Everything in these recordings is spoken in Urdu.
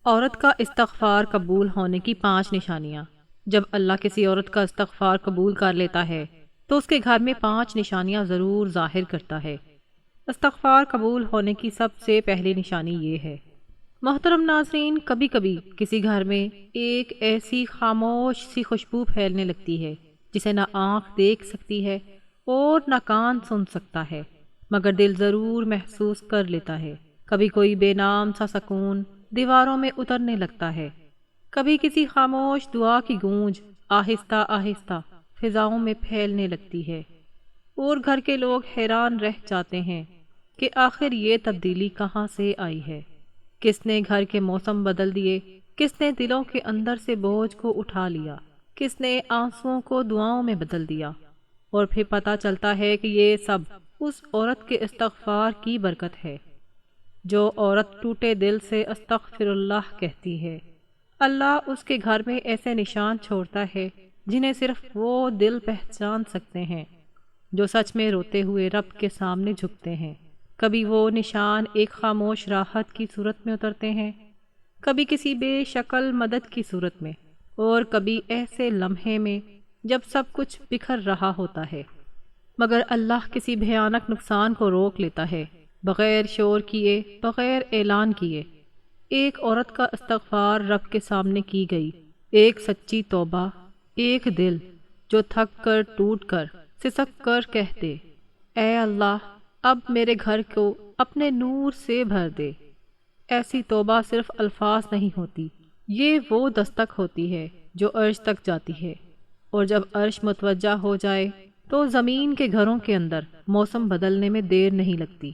عورت کا استغفار قبول ہونے کی 5 نشانیاں۔ جب اللہ کسی عورت کا استغفار قبول کر لیتا ہے تو اس کے گھر میں 5 نشانیاں ضرور ظاہر کرتا ہے۔ استغفار قبول ہونے کی سب سے پہلی نشانی یہ ہے۔ محترم ناظرین، کبھی کبھی کسی گھر میں ایک ایسی خاموش سی خوشبو پھیلنے لگتی ہے جسے نہ آنکھ دیکھ سکتی ہے اور نہ کان سن سکتا ہے، مگر دل ضرور محسوس کر لیتا ہے۔ کبھی کوئی بے نام سا سکون دیواروں میں اترنے لگتا ہے، کبھی کسی خاموش دعا کی گونج آہستہ آہستہ فضاؤں میں پھیلنے لگتی ہے، اور گھر کے لوگ حیران رہ جاتے ہیں کہ آخر یہ تبدیلی کہاں سے آئی ہے۔ کس نے گھر کے موسم بدل دیے، کس نے دلوں کے اندر سے بوجھ کو اٹھا لیا، کس نے آنسوؤں کو دعاؤں میں بدل دیا۔ اور پھر پتہ چلتا ہے کہ یہ سب اس عورت کے استغفار کی برکت ہے۔ جو عورت ٹوٹے دل سے استغفر اللہ کہتی ہے، اللہ اس کے گھر میں ایسے نشان چھوڑتا ہے جنہیں صرف وہ دل پہچان سکتے ہیں جو سچ میں روتے ہوئے رب کے سامنے جھکتے ہیں۔ کبھی وہ نشان ایک خاموش راحت کی صورت میں اترتے ہیں، کبھی کسی بے شکل مدد کی صورت میں، اور کبھی ایسے لمحے میں جب سب کچھ بکھر رہا ہوتا ہے مگر اللہ کسی بھیانک نقصان کو روک لیتا ہے، بغیر شور کیے، بغیر اعلان کیے۔ ایک عورت کا استغفار رب کے سامنے کی گئی، ایک سچی توبہ، ایک دل جو تھک کر، ٹوٹ کر، سسک کر کہتے، اے اللہ اب میرے گھر کو اپنے نور سے بھر دے۔ ایسی توبہ صرف الفاظ نہیں ہوتی، یہ وہ دستک ہوتی ہے جو عرش تک جاتی ہے، اور جب عرش متوجہ ہو جائے تو زمین کے گھروں کے اندر موسم بدلنے میں دیر نہیں لگتی۔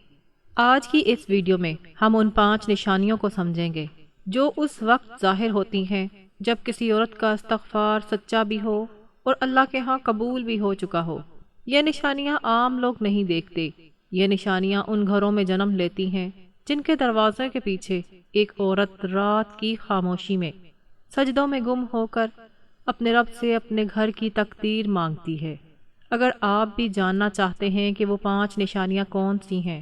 آج کی اس ویڈیو میں ہم ان 5 نشانیوں کو سمجھیں گے جو اس وقت ظاہر ہوتی ہیں جب کسی عورت کا استغفار سچا بھی ہو اور اللہ کے ہاں قبول بھی ہو چکا ہو۔ یہ نشانیاں عام لوگ نہیں دیکھتے، یہ نشانیاں ان گھروں میں جنم لیتی ہیں جن کے دروازے کے پیچھے ایک عورت رات کی خاموشی میں سجدوں میں گم ہو کر اپنے رب سے اپنے گھر کی تقدیر مانگتی ہے۔ اگر آپ بھی جاننا چاہتے ہیں کہ وہ 5 نشانیاں کون سی ہیں،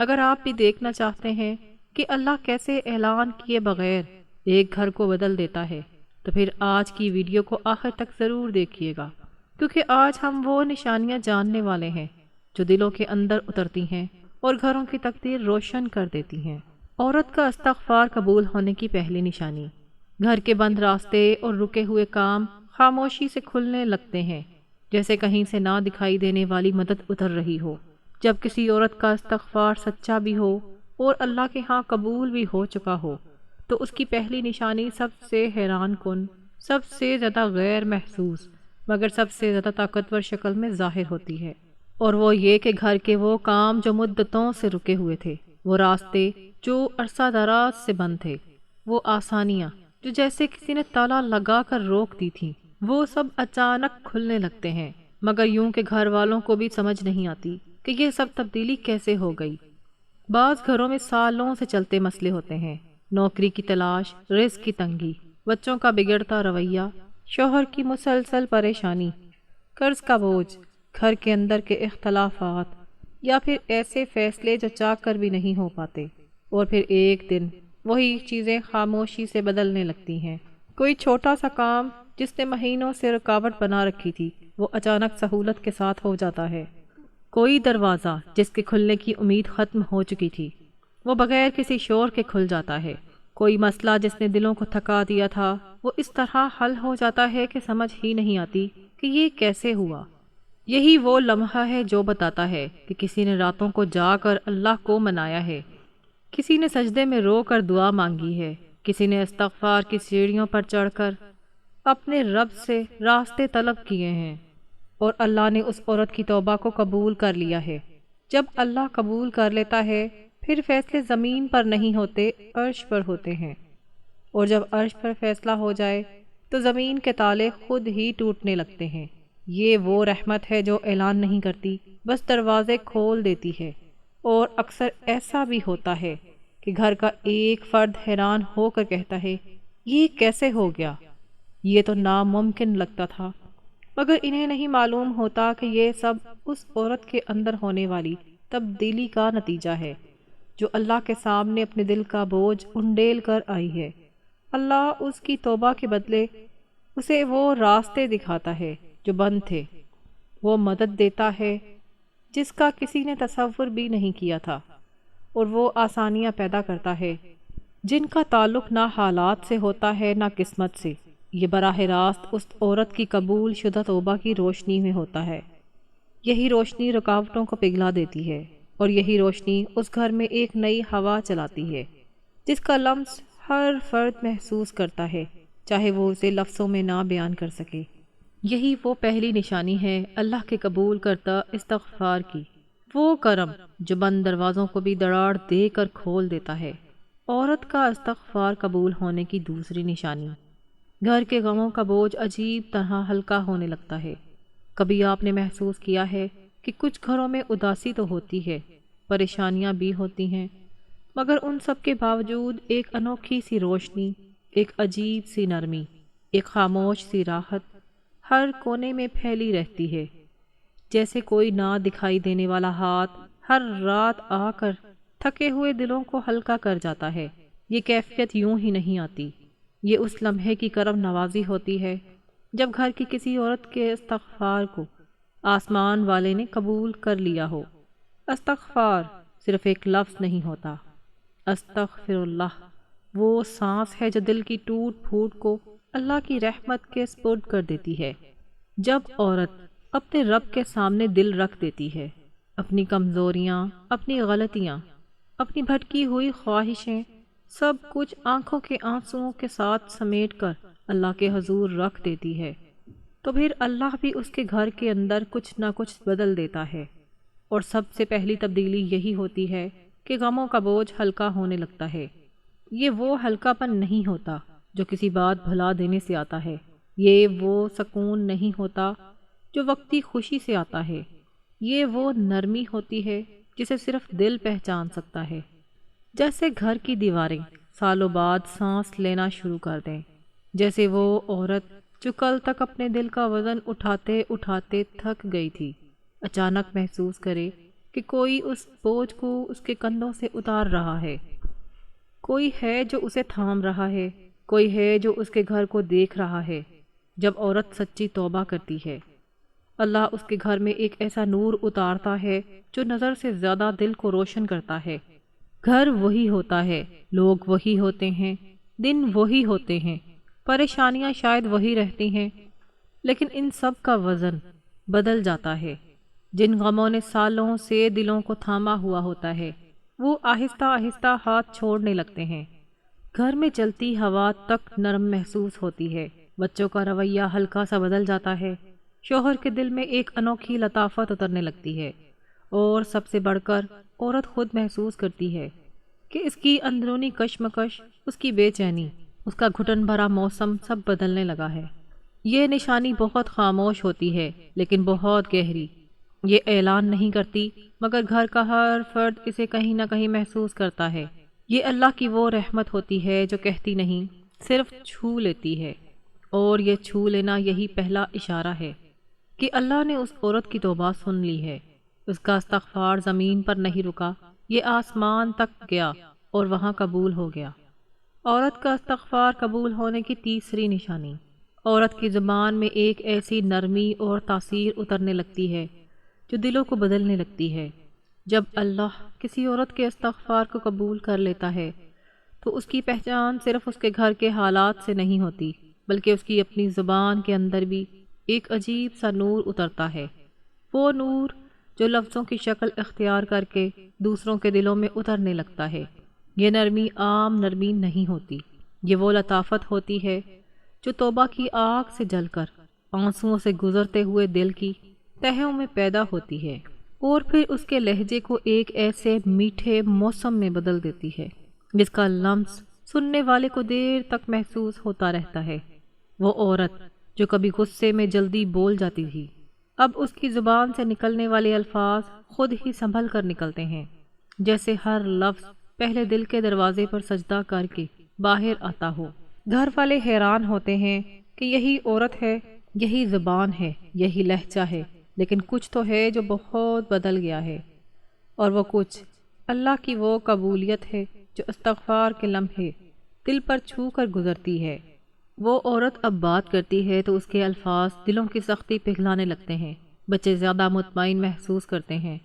اگر آپ بھی دیکھنا چاہتے ہیں کہ اللہ کیسے اعلان کیے بغیر ایک گھر کو بدل دیتا ہے، تو پھر آج کی ویڈیو کو آخر تک ضرور دیکھیے گا، کیونکہ آج ہم وہ نشانیاں جاننے والے ہیں جو دلوں کے اندر اترتی ہیں اور گھروں کی تقدیر روشن کر دیتی ہیں۔ عورت کا استغفار قبول ہونے کی پہلی نشانی۔ گھر کے بند راستے اور رکے ہوئے کام خاموشی سے کھلنے لگتے ہیں، جیسے کہیں سے نہ دکھائی دینے والی مدد اتر رہی ہو۔ جب کسی عورت کا استغفار سچا بھی ہو اور اللہ کے ہاں قبول بھی ہو چکا ہو تو اس کی پہلی نشانی سب سے حیران کن، سب سے زیادہ غیر محسوس مگر سب سے زیادہ طاقتور شکل میں ظاہر ہوتی ہے، اور وہ یہ کہ گھر کے وہ کام جو مدتوں سے رکے ہوئے تھے، وہ راستے جو عرصہ دراز سے بند تھے، وہ آسانیاں جو جیسے کسی نے تالا لگا کر روک دی تھیں، وہ سب اچانک کھلنے لگتے ہیں، مگر یوں کہ گھر والوں کو بھی سمجھ نہیں آتی کہ یہ سب تبدیلی کیسے ہو گئی۔ بعض گھروں میں سالوں سے چلتے مسئلے ہوتے ہیں، نوکری کی تلاش، رزق کی تنگی، بچوں کا بگڑتا رویہ، شوہر کی مسلسل پریشانی، قرض کا بوجھ، گھر کے اندر کے اختلافات، یا پھر ایسے فیصلے جو چاہ کر بھی نہیں ہو پاتے، اور پھر ایک دن وہی چیزیں خاموشی سے بدلنے لگتی ہیں۔ کوئی چھوٹا سا کام جس نے مہینوں سے رکاوٹ بنا رکھی تھی، وہ اچانک سہولت کے ساتھ ہو جاتا ہے۔ کوئی دروازہ جس کے کھلنے کی امید ختم ہو چکی تھی، وہ بغیر کسی شور کے کھل جاتا ہے۔ کوئی مسئلہ جس نے دلوں کو تھکا دیا تھا، وہ اس طرح حل ہو جاتا ہے کہ سمجھ ہی نہیں آتی کہ یہ کیسے ہوا۔ یہی وہ لمحہ ہے جو بتاتا ہے کہ کسی نے راتوں کو جا کر اللہ کو منایا ہے، کسی نے سجدے میں رو کر دعا مانگی ہے، کسی نے استغفار کی سیڑھیوں پر چڑھ کر اپنے رب سے راستے طلب کیے ہیں، اور اللہ نے اس عورت کی توبہ کو قبول کر لیا ہے۔ جب اللہ قبول کر لیتا ہے، پھر فیصلے زمین پر نہیں ہوتے، عرش پر ہوتے ہیں، اور جب عرش پر فیصلہ ہو جائے تو زمین کے تالے خود ہی ٹوٹنے لگتے ہیں۔ یہ وہ رحمت ہے جو اعلان نہیں کرتی، بس دروازے کھول دیتی ہے۔ اور اکثر ایسا بھی ہوتا ہے کہ گھر کا ایک فرد حیران ہو کر کہتا ہے، یہ کیسے ہو گیا؟ یہ تو ناممکن لگتا تھا۔ مگر انہیں نہیں معلوم ہوتا کہ یہ سب اس عورت کے اندر ہونے والی تبدیلی کا نتیجہ ہے جو اللہ کے سامنے اپنے دل کا بوجھ انڈیل کر آئی ہے۔ اللہ اس کی توبہ کے بدلے اسے وہ راستے دکھاتا ہے جو بند تھے، وہ مدد دیتا ہے جس کا کسی نے تصور بھی نہیں کیا تھا، اور وہ آسانیاں پیدا کرتا ہے جن کا تعلق نہ حالات سے ہوتا ہے نہ قسمت سے۔ یہ براہ راست اس عورت کی قبول شدہ توبہ کی روشنی میں ہوتا ہے۔ یہی روشنی رکاوٹوں کو پگھلا دیتی ہے، اور یہی روشنی اس گھر میں ایک نئی ہوا چلاتی ہے جس کا لمس ہر فرد محسوس کرتا ہے، چاہے وہ اسے لفظوں میں نہ بیان کر سکے۔ یہی وہ پہلی نشانی ہے اللہ کے قبول کرتا استغفار کی، وہ کرم جو بند دروازوں کو بھی دراڑ دے کر کھول دیتا ہے۔ عورت کا استغفار قبول ہونے کی دوسری نشانی، گھر کے غموں کا بوجھ عجیب طرح ہلکا ہونے لگتا ہے۔ کبھی آپ نے محسوس کیا ہے کہ کچھ گھروں میں اداسی تو ہوتی ہے، پریشانیاں بھی ہوتی ہیں، مگر ان سب کے باوجود ایک انوکھی سی روشنی، ایک عجیب سی نرمی، ایک خاموش سی راحت ہر کونے میں پھیلی رہتی ہے، جیسے کوئی نہ دکھائی دینے والا ہاتھ ہر رات آ کر تھکے ہوئے دلوں کو ہلکا کر جاتا ہے۔ یہ کیفیت یوں ہی نہیں آتی، یہ اس لمحے کی کرم نوازی ہوتی ہے جب گھر کی کسی عورت کے استغفار کو آسمان والے نے قبول کر لیا ہو۔ استغفار صرف ایک لفظ نہیں ہوتا، استغفر اللہ وہ سانس ہے جو دل کی ٹوٹ پھوٹ کو اللہ کی رحمت کے سپرد کر دیتی ہے۔ جب عورت اپنے رب کے سامنے دل رکھ دیتی ہے، اپنی کمزوریاں، اپنی غلطیاں، اپنی بھٹکی ہوئی خواہشیں، سب کچھ آنکھوں کے آنسوؤں کے ساتھ سمیٹ کر اللہ کے حضور رکھ دیتی ہے، تو پھر اللہ بھی اس کے گھر کے اندر کچھ نہ کچھ بدل دیتا ہے۔ اور سب سے پہلی تبدیلی یہی ہوتی ہے کہ غموں کا بوجھ ہلکا ہونے لگتا ہے۔ یہ وہ ہلکا پن نہیں ہوتا جو کسی بات بھلا دینے سے آتا ہے، یہ وہ سکون نہیں ہوتا جو وقتی خوشی سے آتا ہے، یہ وہ نرمی ہوتی ہے جسے صرف دل پہچان سکتا ہے۔ جیسے گھر کی دیواریں سالوں بعد سانس لینا شروع کر دیں، جیسے وہ عورت جو کل تک اپنے دل کا وزن اٹھاتے اٹھاتے تھک گئی تھی، اچانک محسوس کرے کہ کوئی اس بوجھ کو اس کے کندھوں سے اتار رہا ہے، کوئی ہے جو اسے تھام رہا ہے، کوئی ہے جو اس کے گھر کو دیکھ رہا ہے۔ جب عورت سچی توبہ کرتی ہے، اللہ اس کے گھر میں ایک ایسا نور اتارتا ہے جو نظر سے زیادہ دل کو روشن کرتا ہے۔ گھر وہی ہوتا ہے، لوگ وہی ہوتے ہیں، دن وہی ہوتے ہیں، پریشانیاں شاید وہی رہتی ہیں، لیکن ان سب کا وزن بدل جاتا ہے۔ جن غموں نے سالوں سے دلوں کو تھاما ہوا ہوتا ہے، وہ آہستہ آہستہ ہاتھ چھوڑنے لگتے ہیں۔ گھر میں چلتی ہوا تک نرم محسوس ہوتی ہے، بچوں کا رویہ ہلکا سا بدل جاتا ہے، شوہر کے دل میں ایک انوکھی لطافت اترنے لگتی ہے، اور سب سے بڑھ کر عورت خود محسوس کرتی ہے کہ اس کی اندرونی کشمکش، اس کی بے چینی، اس کا گھٹن بھرا موسم سب بدلنے لگا ہے۔ یہ نشانی بہت خاموش ہوتی ہے لیکن بہت گہری، یہ اعلان نہیں کرتی مگر گھر کا ہر فرد اسے کہیں نہ کہیں محسوس کرتا ہے۔ یہ اللہ کی وہ رحمت ہوتی ہے جو کہتی نہیں، صرف چھو لیتی ہے، اور یہ چھو لینا یہی پہلا اشارہ ہے کہ اللہ نے اس عورت کی توبہ سن لی ہے۔ اس کا استغفار زمین پر نہیں رکا، یہ آسمان تک گیا اور وہاں قبول ہو گیا۔ عورت کا استغفار قبول ہونے کی تیسری نشانی، عورت کی زبان میں ایک ایسی نرمی اور تاثیر اترنے لگتی ہے جو دلوں کو بدلنے لگتی ہے۔ جب اللہ کسی عورت کے استغفار کو قبول کر لیتا ہے تو اس کی پہچان صرف اس کے گھر کے حالات سے نہیں ہوتی، بلکہ اس کی اپنی زبان کے اندر بھی ایک عجیب سا نور اترتا ہے، وہ نور جو لفظوں کی شکل اختیار کر کے دوسروں کے دلوں میں اترنے لگتا ہے۔ یہ نرمی عام نرمی نہیں ہوتی، یہ وہ لطافت ہوتی ہے جو توبہ کی آگ سے جل کر آنسوؤں سے گزرتے ہوئے دل کی تہوں میں پیدا ہوتی ہے، اور پھر اس کے لہجے کو ایک ایسے میٹھے موسم میں بدل دیتی ہے جس کا لمس سننے والے کو دیر تک محسوس ہوتا رہتا ہے۔ وہ عورت جو کبھی غصے میں جلدی بول جاتی تھی، اب اس کی زبان سے نکلنے والے الفاظ خود ہی سنبھل کر نکلتے ہیں، جیسے ہر لفظ پہلے دل کے دروازے پر سجدہ کر کے باہر آتا ہو۔ گھر والے حیران ہوتے ہیں کہ یہی عورت ہے، یہی زبان ہے، یہی لہجہ ہے، لیکن کچھ تو ہے جو بہت بدل گیا ہے، اور وہ کچھ اللہ کی وہ قبولیت ہے جو استغفار کے لمحے دل پر چھو کر گزرتی ہے۔ وہ عورت اب بات کرتی ہے تو اس کے الفاظ دلوں کی سختی پگھلانے لگتے ہیں۔ بچے زیادہ مطمئن محسوس کرتے ہیں۔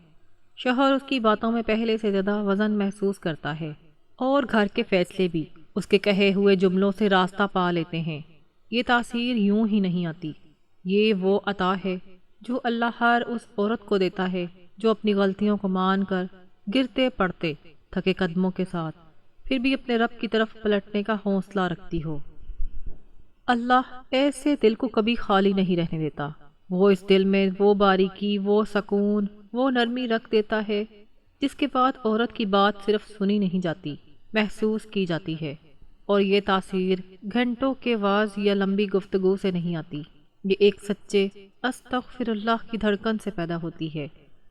شوہر اس کی باتوں میں پہلے سے زیادہ وزن محسوس کرتا ہے، اور گھر کے فیصلے بھی اس کے کہے ہوئے جملوں سے راستہ پا لیتے ہیں۔ یہ تاثیر یوں ہی نہیں آتی، یہ وہ عطا ہے جو اللہ ہر اس عورت کو دیتا ہے جو اپنی غلطیوں کو مان کر گرتے پڑتے تھکے قدموں کے ساتھ پھر بھی اپنے رب کی طرف پلٹنے کا حوصلہ رکھتی ہو۔ اللہ ایسے دل کو کبھی خالی نہیں رہنے دیتا۔ وہ اس دل میں وہ باریکی، وہ سکون، وہ نرمی رکھ دیتا ہے جس کے بعد عورت کی بات صرف سنی نہیں جاتی، محسوس کی جاتی ہے۔ اور یہ تاثیر گھنٹوں کے وعظ یا لمبی گفتگو سے نہیں آتی، یہ ایک سچے استغفر اللہ کی دھڑکن سے پیدا ہوتی ہے۔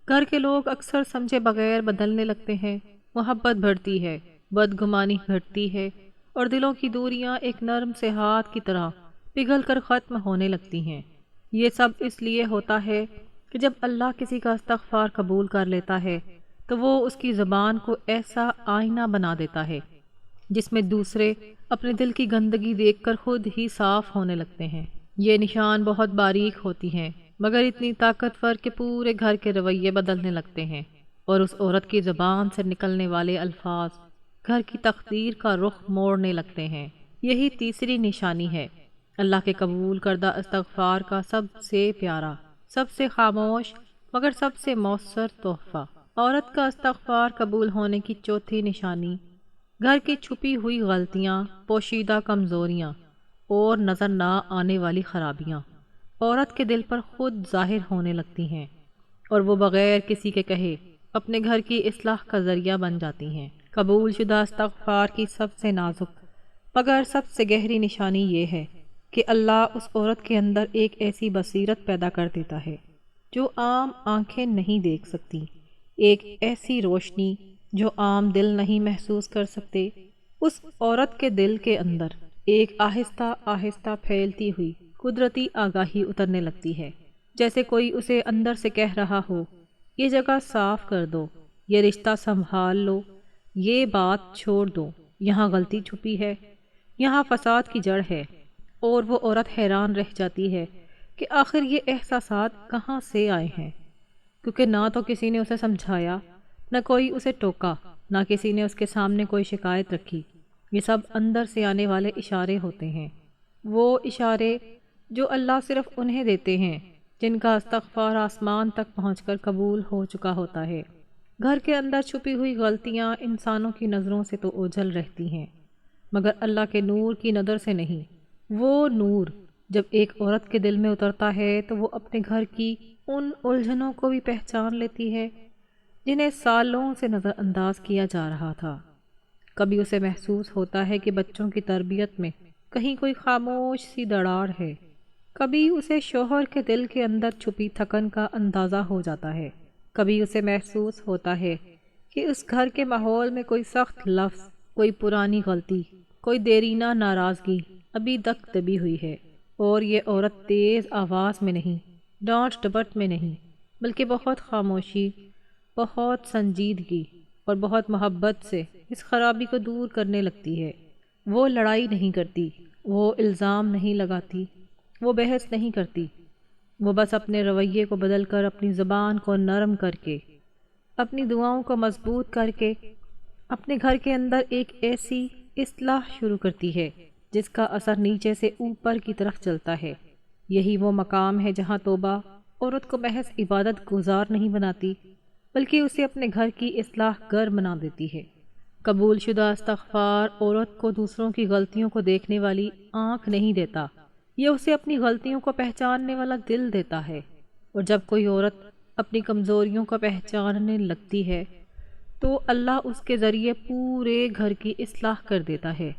گھر کے لوگ اکثر سمجھے بغیر بدلنے لگتے ہیں، محبت بڑھتی ہے، بدگمانی گھٹتی ہے، اور دلوں کی دوریاں ایک نرم سے ہاتھ کی طرح پگھل کر ختم ہونے لگتی ہیں۔ یہ سب اس لیے ہوتا ہے کہ جب اللہ کسی کا استغفار قبول کر لیتا ہے تو وہ اس کی زبان کو ایسا آئینہ بنا دیتا ہے جس میں دوسرے اپنے دل کی گندگی دیکھ کر خود ہی صاف ہونے لگتے ہیں۔ یہ نشان بہت باریک ہوتی ہیں مگر اتنی طاقتور کہ پورے گھر کے رویے بدلنے لگتے ہیں، اور اس عورت کی زبان سے نکلنے والے الفاظ گھر کی تقدیر کا رخ موڑنے لگتے ہیں۔ یہی تیسری نشانی ہے، اللہ کے قبول کردہ استغفار کا سب سے پیارا، سب سے خاموش مگر سب سے مؤثر تحفہ۔ عورت کا استغفار قبول ہونے کی چوتھی نشانی گھر کی چھپی ہوئی غلطیاں، پوشیدہ کمزوریاں اور نظر نہ آنے والی خرابیاں عورت کے دل پر خود ظاہر ہونے لگتی ہیں، اور وہ بغیر کسی کے کہے اپنے گھر کی اصلاح کا ذریعہ بن جاتی ہیں۔ قبول شدہ استغفار کی سب سے نازک مگر سب سے گہری نشانی یہ ہے کہ اللہ اس عورت کے اندر ایک ایسی بصیرت پیدا کر دیتا ہے جو عام آنکھیں نہیں دیکھ سکتی، ایک ایسی روشنی جو عام دل نہیں محسوس کر سکتے۔ اس عورت کے دل کے اندر ایک آہستہ آہستہ پھیلتی ہوئی قدرتی آگاہی اترنے لگتی ہے، جیسے کوئی اسے اندر سے کہہ رہا ہو، یہ جگہ صاف کر دو، یہ رشتہ سنبھال لو، یہ بات چھوڑ دو، یہاں غلطی چھپی ہے، یہاں فساد کی جڑ ہے۔ اور وہ عورت حیران رہ جاتی ہے کہ آخر یہ احساسات کہاں سے آئے ہیں، کیونکہ نہ تو کسی نے اسے سمجھایا، نہ کوئی اسے ٹوکا، نہ کسی نے اس کے سامنے کوئی شکایت رکھی۔ یہ سب اندر سے آنے والے اشارے ہوتے ہیں، وہ اشارے جو اللہ صرف انہیں دیتے ہیں جن کا استغفار آسمان تک پہنچ کر قبول ہو چکا ہوتا ہے۔ گھر کے اندر چھپی ہوئی غلطیاں انسانوں کی نظروں سے تو اوجھل رہتی ہیں مگر اللہ کے نور کی نظر سے نہیں۔ وہ نور جب ایک عورت کے دل میں اترتا ہے تو وہ اپنے گھر کی ان الجھنوں کو بھی پہچان لیتی ہے جنہیں سالوں سے نظر انداز کیا جا رہا تھا۔ کبھی اسے محسوس ہوتا ہے کہ بچوں کی تربیت میں کہیں کوئی خاموش سی دراڑ ہے، کبھی اسے شوہر کے دل کے اندر چھپی تھکن کا اندازہ ہو جاتا ہے، کبھی اسے محسوس ہوتا ہے کہ اس گھر کے ماحول میں کوئی سخت لفظ، کوئی پرانی غلطی، کوئی دیرینہ ناراضگی ابھی تک دبی ہوئی ہے۔ اور یہ عورت تیز آواز میں نہیں، ڈانٹ ڈپٹ میں نہیں، بلکہ بہت خاموشی، بہت سنجیدگی اور بہت محبت سے اس خرابی کو دور کرنے لگتی ہے۔ وہ لڑائی نہیں کرتی، وہ الزام نہیں لگاتی، وہ بحث نہیں کرتی، وہ بس اپنے رویے کو بدل کر، اپنی زبان کو نرم کر کے، اپنی دعاؤں کو مضبوط کر کے اپنے گھر کے اندر ایک ایسی اصلاح شروع کرتی ہے جس کا اثر نیچے سے اوپر کی طرف چلتا ہے۔ یہی وہ مقام ہے جہاں توبہ عورت کو محض عبادت گزار نہیں بناتی بلکہ اسے اپنے گھر کی اصلاح گر بنا دیتی ہے۔ قبول شدہ استغفار عورت کو دوسروں کی غلطیوں کو دیکھنے والی آنکھ نہیں دیتا، یہ اسے اپنی غلطیوں کو پہچاننے والا دل دیتا ہے۔ اور جب کوئی عورت اپنی کمزوریوں کو پہچاننے لگتی ہے تو اللہ اس کے ذریعے پورے گھر کی اصلاح کر دیتا ہے۔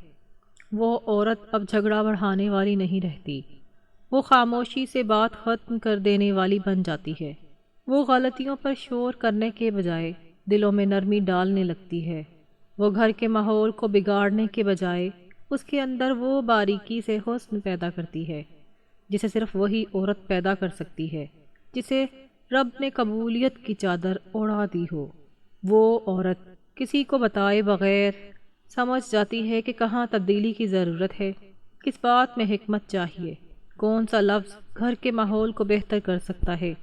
وہ عورت اب جھگڑا بڑھانے والی نہیں رہتی، وہ خاموشی سے بات ختم کر دینے والی بن جاتی ہے۔ وہ غلطیوں پر شور کرنے کے بجائے دلوں میں نرمی ڈالنے لگتی ہے۔ وہ گھر کے ماحول کو بگاڑنے کے بجائے اس کے اندر وہ باریکی سے حسن پیدا کرتی ہے جسے صرف وہی عورت پیدا کر سکتی ہے جسے رب نے قبولیت کی چادر اوڑھا دی ہو۔ وہ عورت کسی کو بتائے بغیر سمجھ جاتی ہے کہ کہاں تبدیلی کی ضرورت ہے، کس بات میں حکمت چاہیے، کون سا لفظ گھر کے ماحول کو بہتر کر سکتا ہے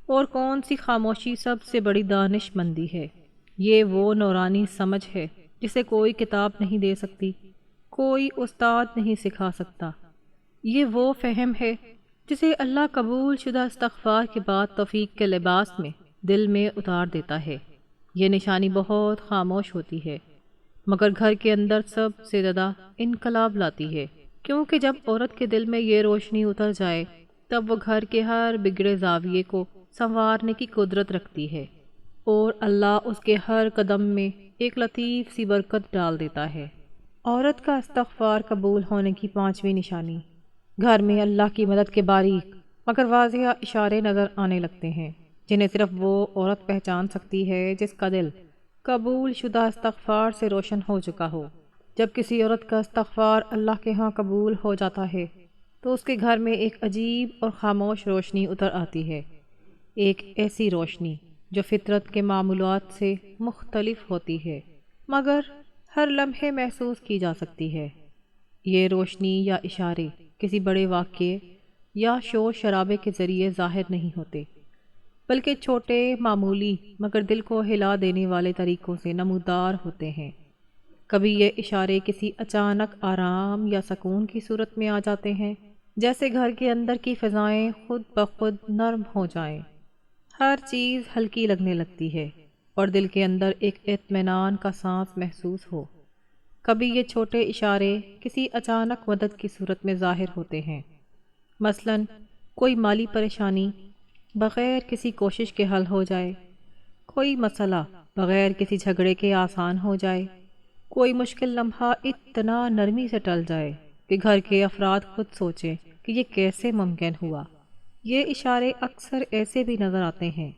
اور کون سی خاموشی سب سے بڑی دانش مندی ہے۔ یہ وہ نورانی سمجھ ہے جسے کوئی کتاب نہیں دے سکتی، کوئی استاد نہیں سکھا سکتا۔ یہ وہ فہم ہے جسے اللہ قبول شدہ استغفار کے بعد توفیق کے لباس میں دل میں اتار دیتا ہے۔ یہ نشانی بہت خاموش ہوتی ہے، مگر گھر کے اندر سب سے زیادہ انقلاب لاتی ہے، کیونکہ جب عورت کے دل میں یہ روشنی اتر جائے تب وہ گھر کے ہر بگڑے زاویے کو سنوارنے کی قدرت رکھتی ہے، اور اللہ اس کے ہر قدم میں ایک لطیف سی برکت ڈال دیتا ہے۔ عورت کا استغفار قبول ہونے کی پانچویں نشانی، گھر میں اللہ کی مدد کے باریک مگر واضح اشارے نظر آنے لگتے ہیں، جنہیں صرف وہ عورت پہچان سکتی ہے جس کا دل قبول شدہ استغفار سے روشن ہو چکا ہو۔ جب کسی عورت کا استغفار اللہ کے ہاں قبول ہو جاتا ہے تو اس کے گھر میں ایک عجیب اور خاموش روشنی اتر آتی ہے، ایک ایسی روشنی جو فطرت کے معمولات سے مختلف ہوتی ہے مگر ہر لمحے محسوس کی جا سکتی ہے۔ یہ روشنی یا اشارے کسی بڑے واقعے یا شور شرابے کے ذریعے ظاہر نہیں ہوتے، بلکہ چھوٹے معمولی مگر دل کو ہلا دینے والے طریقوں سے نمودار ہوتے ہیں۔ کبھی یہ اشارے کسی اچانک آرام یا سکون کی صورت میں آ جاتے ہیں، جیسے گھر کے اندر کی فضائیں خود بخود نرم ہو جائیں، ہر چیز ہلکی لگنے لگتی ہے اور دل کے اندر ایک اطمینان کا سانس محسوس ہو۔ کبھی یہ چھوٹے اشارے کسی اچانک مدد کی صورت میں ظاہر ہوتے ہیں، مثلاً کوئی مالی پریشانی بغیر کسی کوشش کے حل ہو جائے، کوئی مسئلہ بغیر کسی جھگڑے کے آسان ہو جائے، کوئی مشکل لمحہ اتنا نرمی سے ٹل جائے کہ گھر کے افراد خود سوچیں کہ یہ کیسے ممکن ہوا۔ یہ اشارے اکثر ایسے بھی نظر آتے ہیں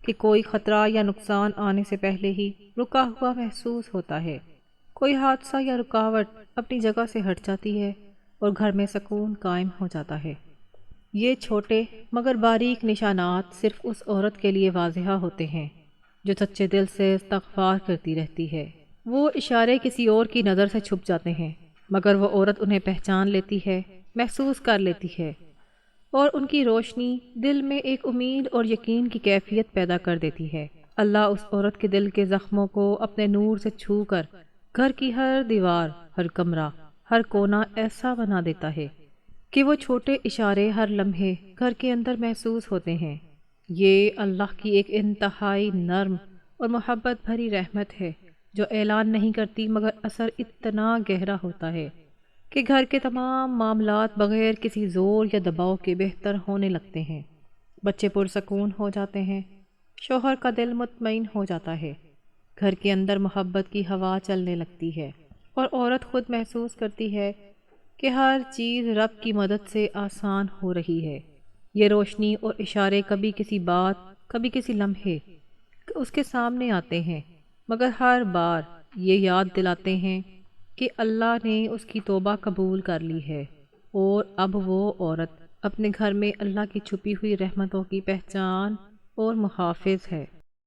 کہ کوئی خطرہ یا نقصان آنے سے پہلے ہی رکا ہوا محسوس ہوتا ہے، کوئی حادثہ یا رکاوٹ اپنی جگہ سے ہٹ جاتی ہے اور گھر میں سکون قائم ہو جاتا ہے۔ یہ چھوٹے مگر باریک نشانات صرف اس عورت کے لیے واضح ہوتے ہیں جو سچے دل سے استغفار کرتی رہتی ہے۔ وہ اشارے کسی اور کی نظر سے چھپ جاتے ہیں، مگر وہ عورت انہیں پہچان لیتی ہے، محسوس کر لیتی ہے، اور ان کی روشنی دل میں ایک امید اور یقین کی کیفیت پیدا کر دیتی ہے۔ اللہ اس عورت کے دل کے زخموں کو اپنے نور سے چھو کر گھر کی ہر دیوار، ہر کمرہ، ہر کونا ایسا بنا دیتا ہے کہ وہ چھوٹے اشارے ہر لمحے گھر کے اندر محسوس ہوتے ہیں۔ یہ اللہ کی ایک انتہائی نرم اور محبت بھری رحمت ہے جو اعلان نہیں کرتی مگر اثر اتنا گہرا ہوتا ہے کہ گھر کے تمام معاملات بغیر کسی زور یا دباؤ کے بہتر ہونے لگتے ہیں۔ بچے پرسکون ہو جاتے ہیں، شوہر کا دل مطمئن ہو جاتا ہے، گھر کے اندر محبت کی ہوا چلنے لگتی ہے، اور عورت خود محسوس کرتی ہے کہ ہر چیز رب کی مدد سے آسان ہو رہی ہے۔ یہ روشنی اور اشارے کبھی کسی بات، کبھی کسی لمحے اس کے سامنے آتے ہیں، مگر ہر بار یہ یاد دلاتے ہیں کہ اللہ نے اس کی توبہ قبول کر لی ہے، اور اب وہ عورت اپنے گھر میں اللہ کی چھپی ہوئی رحمتوں کی پہچان اور محافظ ہے۔